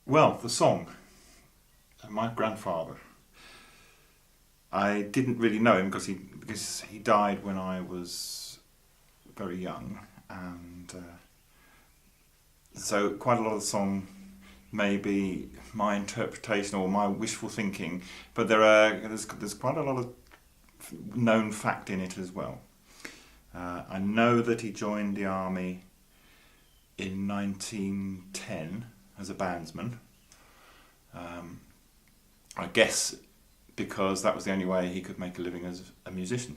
Well, the song, my grandfather. I didn't really know him because he died when I was very young, and so quite a lot of the song may be my interpretation or my wishful thinking, but there's quite a lot of known fact in it as well. I know that he joined the army in 1910 as a bandsman. I guess because that was the only way he could make a living as a musician.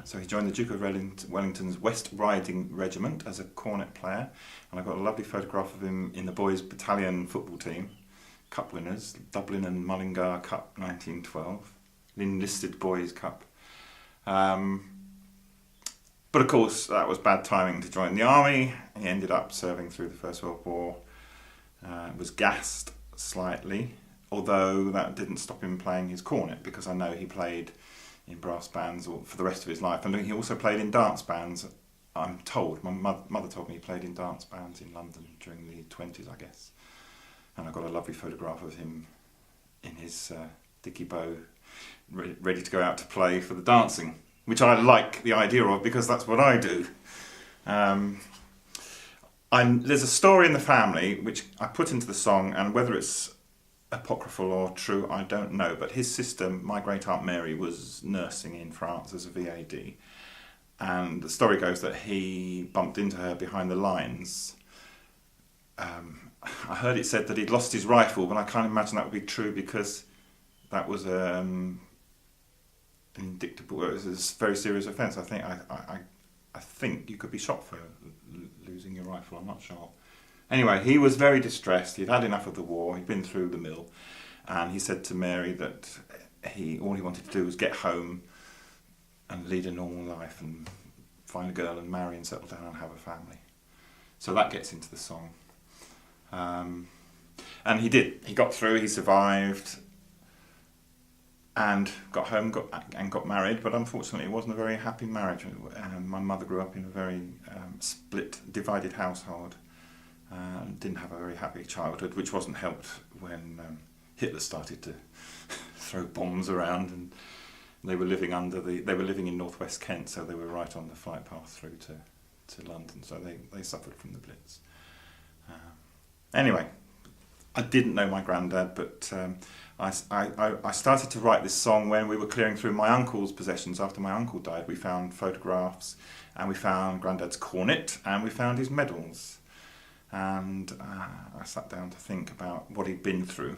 So he joined the Duke of Wellington's West Riding Regiment as a cornet player, and I've got a lovely photograph of him in the boys' battalion football team, cup winners, Dublin and Mullingar Cup 1912, enlisted boys' cup. But of course that was bad timing to join the army. He ended up serving through the First World War, was gassed slightly, although that didn't stop him playing his cornet, because I know he played in brass bands for the rest of his life, and he also played in dance bands. I'm told, my mother told me he played in dance bands in London during the 20s, I guess. And I've got a lovely photograph of him in his dicky bow, ready to go out to play for the dancing, which I like the idea of because that's what I do. There's a story in the family which I put into the song, and whether it's apocryphal or true, I don't know, but his sister, my great aunt Mary, was nursing in France as a VAD, and the story goes that he bumped into her behind the lines. I heard it said that he'd lost his rifle, but I can't imagine that would be true, because that was indictable. It was a very serious offence. I think you could be shot for losing your rifle. I'm not sure. Anyway, he was very distressed. He'd had enough of the war. He'd been through the mill, and he said to Mary that all he wanted to do was get home and lead a normal life and find a girl and marry and settle down and have a family. So that gets into the song. And he did. He got through. He survived, and got home, got married. But unfortunately, it wasn't a very happy marriage. My mother grew up in a very divided household. Didn't have a very happy childhood, which wasn't helped when Hitler started to throw bombs around, and they were living in northwest Kent, so they were right on the flight path through to London, so they suffered from the Blitz. Anyway, I didn't know my granddad, but I started to write this song when we were clearing through my uncle's possessions after my uncle died. We found photographs, and we found Grandad's cornet, and we found his medals. And I sat down to think about what he'd been through.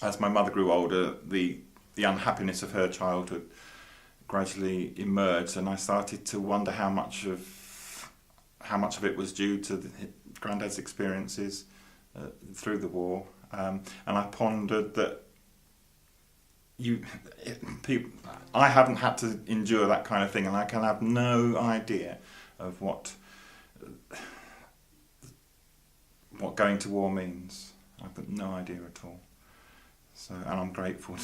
As my mother grew older, the unhappiness of her childhood gradually emerged, and I started to wonder how much of it was due to Grandad's experiences through the war. And I pondered that I haven't had to endure that kind of thing, and I can have no idea of what going to war means. I've got no idea at all. So, and I'm grateful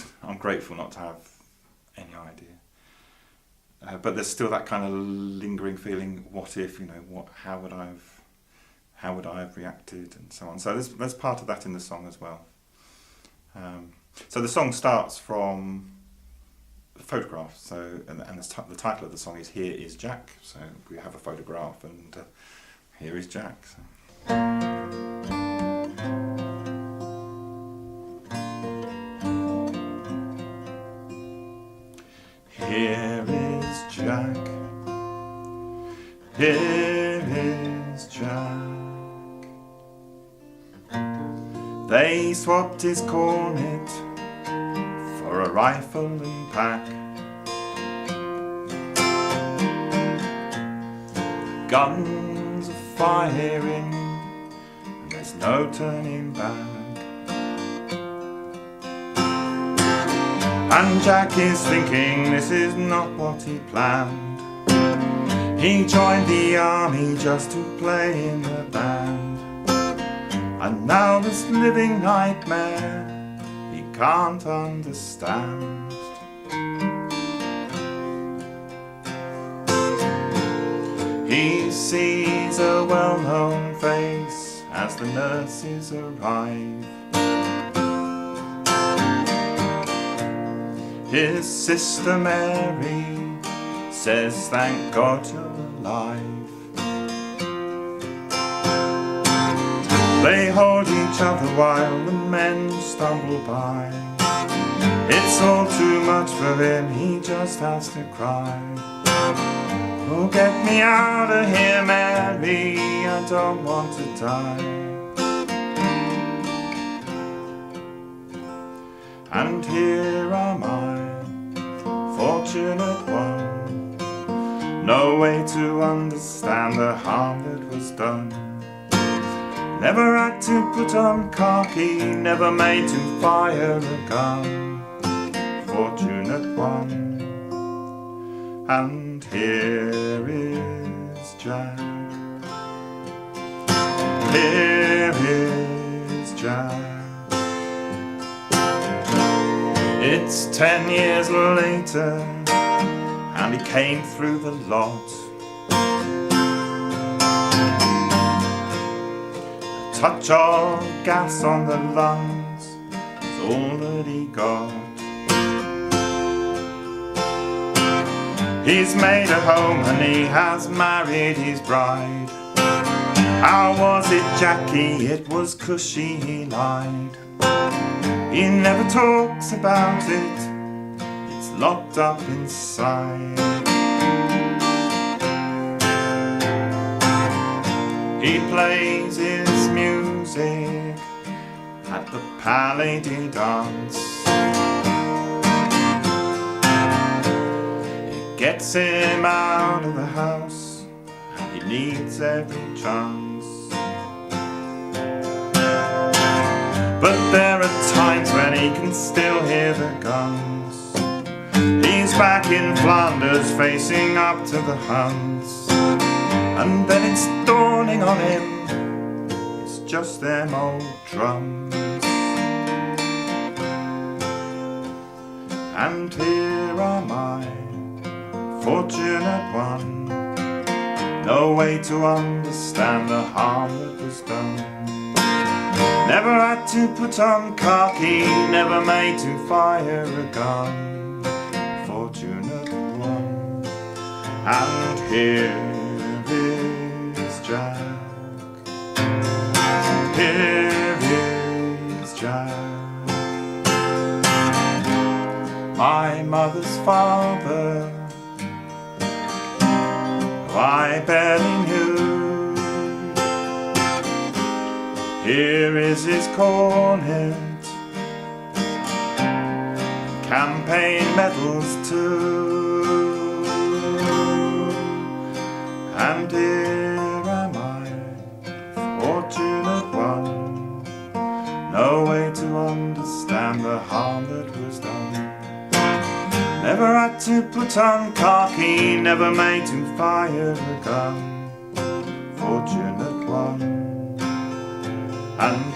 not to have any idea. But there's still that kind of lingering feeling. What if? How would I have reacted, and so on. So there's part of that in the song as well. So the song starts from the photograph. So and the title of the song is "Here Is Jack." So we have a photograph, and here is Jack. So. Here is Jack, here is Jack. They swapped his cornet for a rifle and pack. Guns are firing, and there's no turning back. And Jack is thinking this is not what he planned. He joined the army just to play in the band, and now this living nightmare he can't understand. He sees a well-known face as the nurses arrive. His sister Mary says, "Thank God you're alive." They hold each other while the men stumble by. It's all too much for him, he just has to cry. "Oh, get me out of here, Mary, I don't want to die." And here am I, fortunate one, no way to understand the harm that was done. Never had to put on khaki, never made to fire a gun. Fortunate one. And here is Jack. Here is Jack. It's 10 years later, and he came through the lot. A touch of gas on the lungs is all that he got. He's made a home and he has married his bride. How was it, Jackie? It was cushy, he lied. He never talks about it, it's locked up inside. He plays his music at the Palais de Dance. It gets him out of the house, and he needs every chance. But there are times when he can still hear the guns. He's back in Flanders facing up to the Huns. And then it's dawning on him, it's just them old drums. And here am I, fortunate one, no way to understand the harm that was done. Never had to put on khaki, never made to fire a gun. Fortunate one. And here is Jack. Here is Jack. My mother's father, who I barely knew. Here is his cornet, campaign medals too. And here am I, fortunate one, no way to understand the harm that was done. Never had to put on khaki, never made to fire a gun. Fortunate one. And